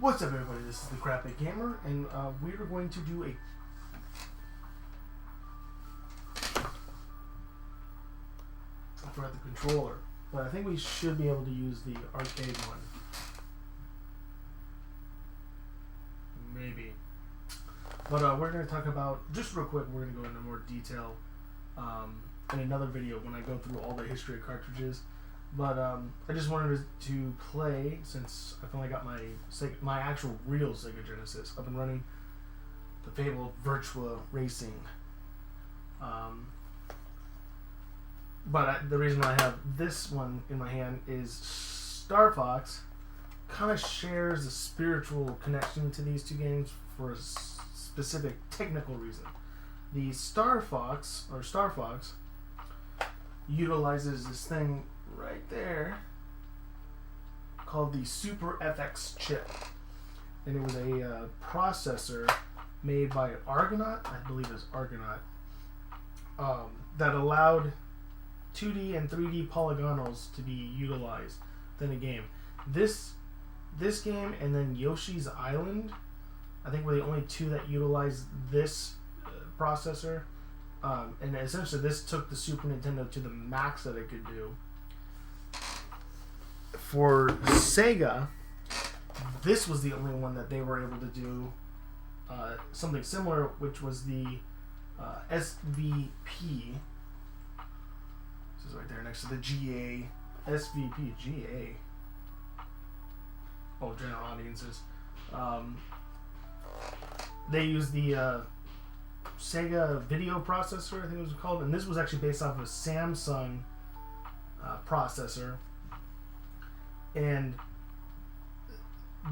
What's up, everybody? This is the Crap Big Gamer, and we are going to do a I forgot the controller, but I think we should be able to use the arcade one. Maybe. But we're going to talk about, just real quick, we're going to go into more detail in another video when I go through all the history of cartridges. But I just wanted to play, since I finally got my actual real Sega Genesis up and running, the fabled Virtua Racing. But the reason I have this one in my hand is Star Fox kind of shares a spiritual connection to these two games for a specific technical reason. The Star Fox utilizes this thing right there called the Super FX chip, and it was a processor made by Argonaut, I believe it was Argonaut, that allowed 2D and 3D polygonals to be utilized within a game. This game and then Yoshi's Island, I think, were the only two that utilized this processor, and essentially this took the Super Nintendo to the max that it could do. For Sega, this was the only one that they were able to do something similar, which was the SVP. This is right there next to the GA. SVP, GA. Oh, general audiences. They used the Sega video processor, I think it was called, and this was actually based off of a Samsung processor. And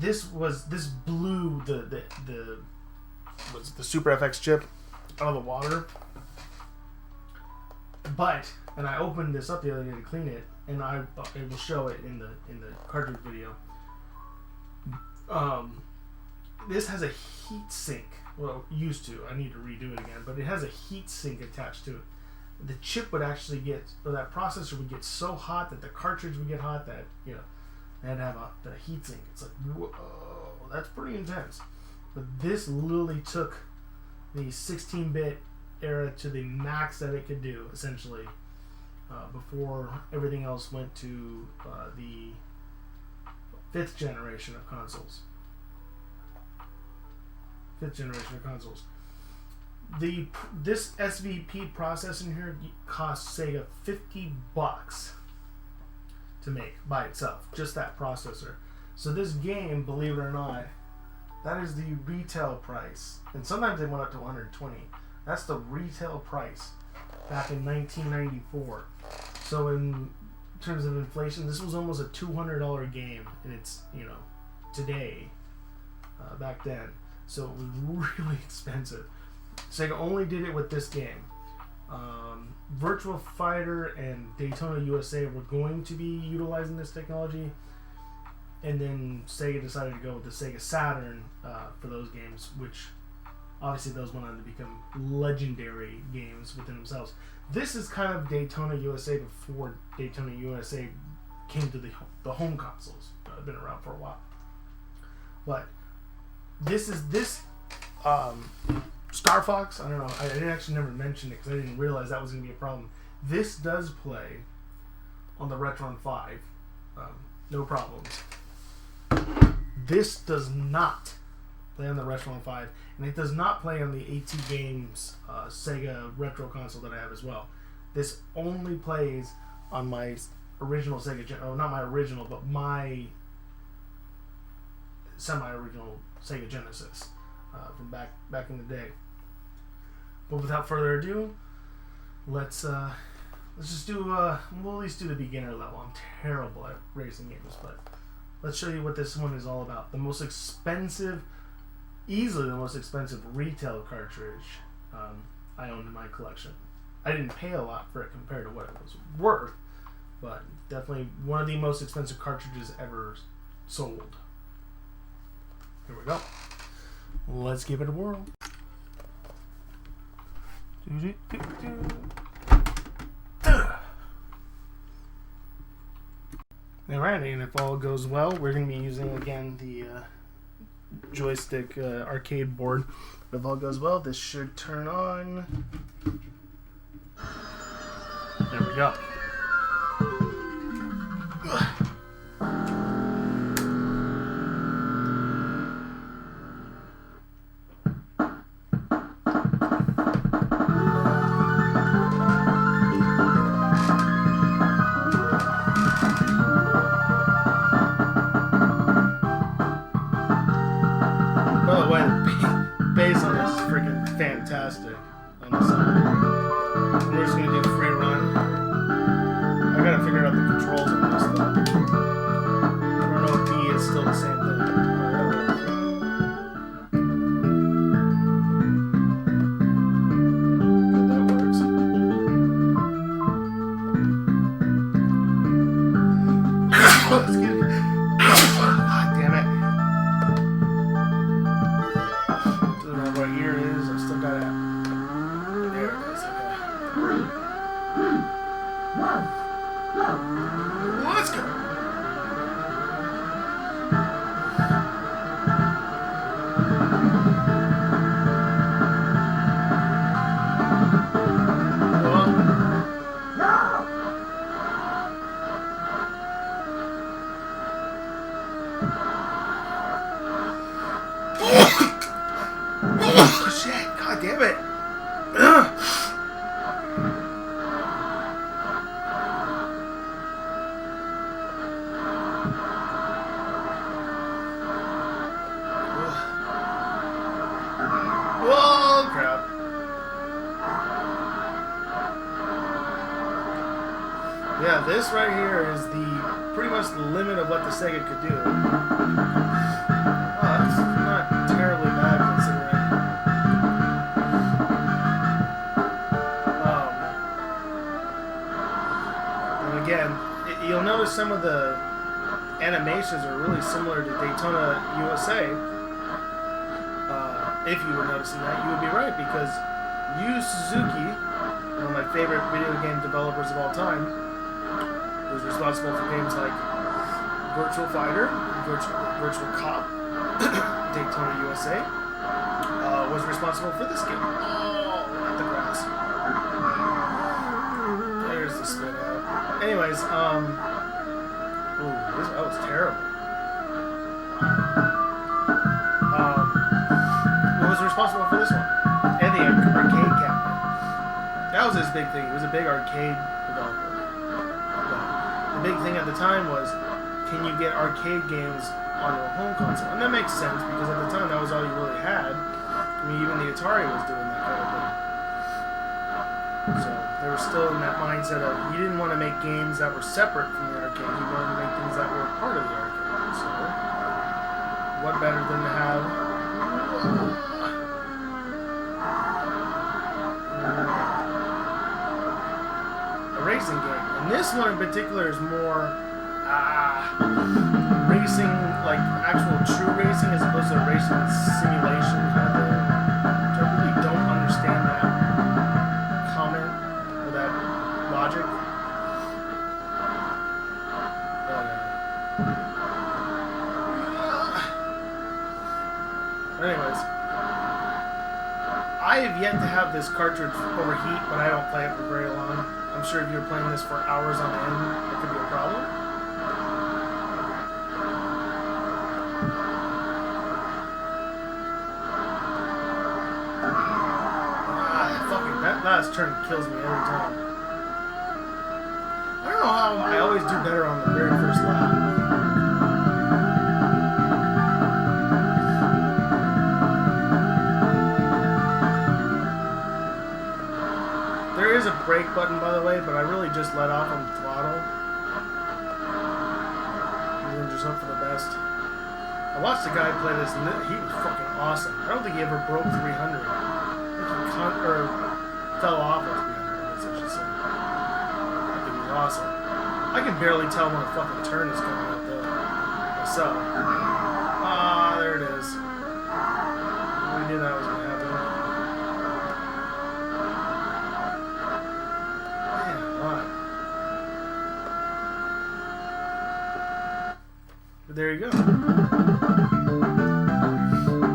this blew the Super FX chip out of the water. But, and I opened this up the other day to clean it, and I will show it in the cartridge video. This has a heat sink. Well, used to. I need to redo it again, but it has a heat sink attached to it. The chip would actually or that processor would get so hot that the cartridge would get hot that, you know, they had to have the heat sink. It's like, whoa, that's pretty intense. But this literally took the 16-bit era to the max that it could do, essentially, before everything else went to the 5th generation of consoles. This SVP processor here cost Sega $50 to make by itself, just that processor. So this game, believe it or not, that is the retail price, and sometimes they went up to $120. That's the retail price back in 1994. So in terms of inflation, this was almost a $200 game, and it's, you know, today, back then. So it was really expensive. Sega only did it with this game. Virtua Fighter and Daytona USA were going to be utilizing this technology, and then Sega decided to go with the Sega Saturn for those games, which obviously those went on to become legendary games within themselves. This is kind of Daytona USA before Daytona USA came to the home consoles. Been around for a while, but this Star Fox, I don't know, I didn't actually never mention it because I didn't realize that was going to be a problem. This does play on the Retron 5, no problems. This does not play on the Retron 5, and it does not play on the AT Games Sega Retro console that I have as well. This only plays on my original Sega, not my original, but my semi-original Sega Genesis from back in the day. But without further ado, let's just do we'll at least do the beginner level. I'm terrible at racing games, but let's show you what this one is all about. The most expensive, easily the most expensive retail cartridge I own in my collection. I didn't pay a lot for it compared to what it was worth, but definitely one of the most expensive cartridges ever sold. Here we go. Let's give it a whirl. Alright, and if all goes well, we're going to be using again the joystick arcade board. But if all goes well, this should turn on. There we go. Fantastic on the side. We're just gonna do free run. I gotta figure out the controls on this though. I don't know if B is still the same thing. That works. Excuse me. God damn it. Let's go. Oh, shit. God damn it. Oh, crap. Yeah, this right here is the pretty much the limit of what the Sega could do. Oh, that's not terribly bad considering. And again, you'll notice some of the animations are really similar to Daytona USA. If you were noticing that, you would be right, because Yu Suzuki, one of my favorite video game developers of all time, was responsible for games like Virtua Fighter, Virtual Cop, Daytona USA, was responsible for this game. Oh, not the grass. There's the spin out. Anyways, that was terrible. Was responsible for this one and the arcade cabinet. That was his big thing. He was a big arcade developer. But the big thing at the time was, can you get arcade games onto a home console? And that makes sense because at the time that was all you really had. I mean, even the Atari was doing that kind of thing. So they were still in that mindset of you didn't want to make games that were separate from the arcade. You wanted to make things that were part of the arcade. So what better than to have a racing game. And this one in particular is more racing, like actual true racing, as opposed to a racing simulation kind of thing. Which I really don't understand that comment or that logic. But anyways, I have yet to have this cartridge overheat, but I don't play it for very long. I'm sure if you were playing this for hours on end, it could be a problem. That last turn kills me every time. I don't know how I always do better on the very first lap. There is a brake button, by the way, but I really just let off on the throttle. And then just hope for the best. I watched a guy play this, and he was fucking awesome. I don't think he ever broke 300. Or fell off at 300, I guess I should say. I think he was awesome. I can barely tell when a fucking turn is coming up, though. Myself. There it is. I knew that was going to happen. But there you go.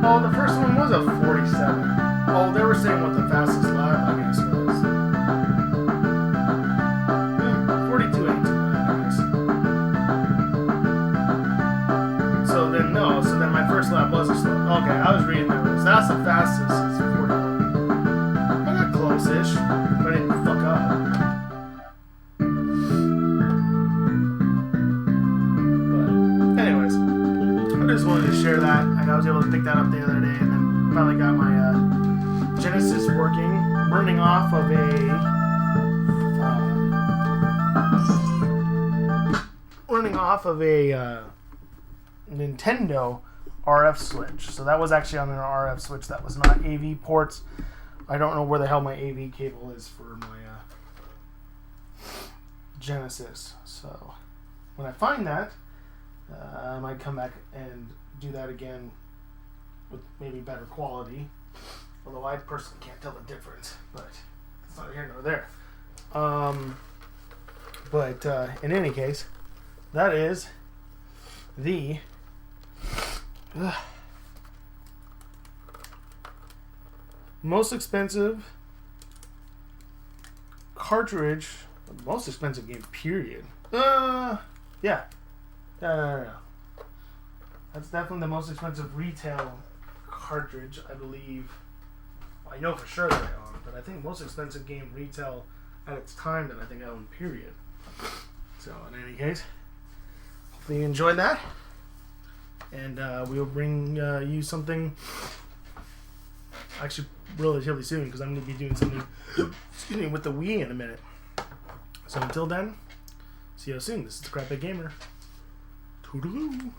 Oh, the first one was a 47. Oh, they were saying what the fastest lap, I guess, was. 42 ain't too bad, I guess. So then, no. So then my first lap was a slow. Okay, I was reading that. So that's the fastest. Is 41. I got close-ish, but I didn't fuck up. But, anyways, I just wanted to share that. I was able to pick that up the other day, and then finally got my Genesis working, running off of a Nintendo RF switch. So that was actually on an RF switch. That was not AV ports. I don't know where the hell my AV cable is for my Genesis. So when I find that, I might come back and do that again with maybe better quality. Although I personally can't tell the difference, but it's not here nor there. But in any case, that is the most expensive cartridge, most expensive game, period. Yeah. No. That's definitely the most expensive retail cartridge, I believe. I know for sure that I own, but I think most expensive game retail at its time that I think I own, period. So, in any case, hopefully you enjoyed that. And we'll bring you something actually relatively soon, because I'm going to be doing something with the Wii in a minute. So until then, see you soon. This is the Crap Big Gamer. Toodaloo.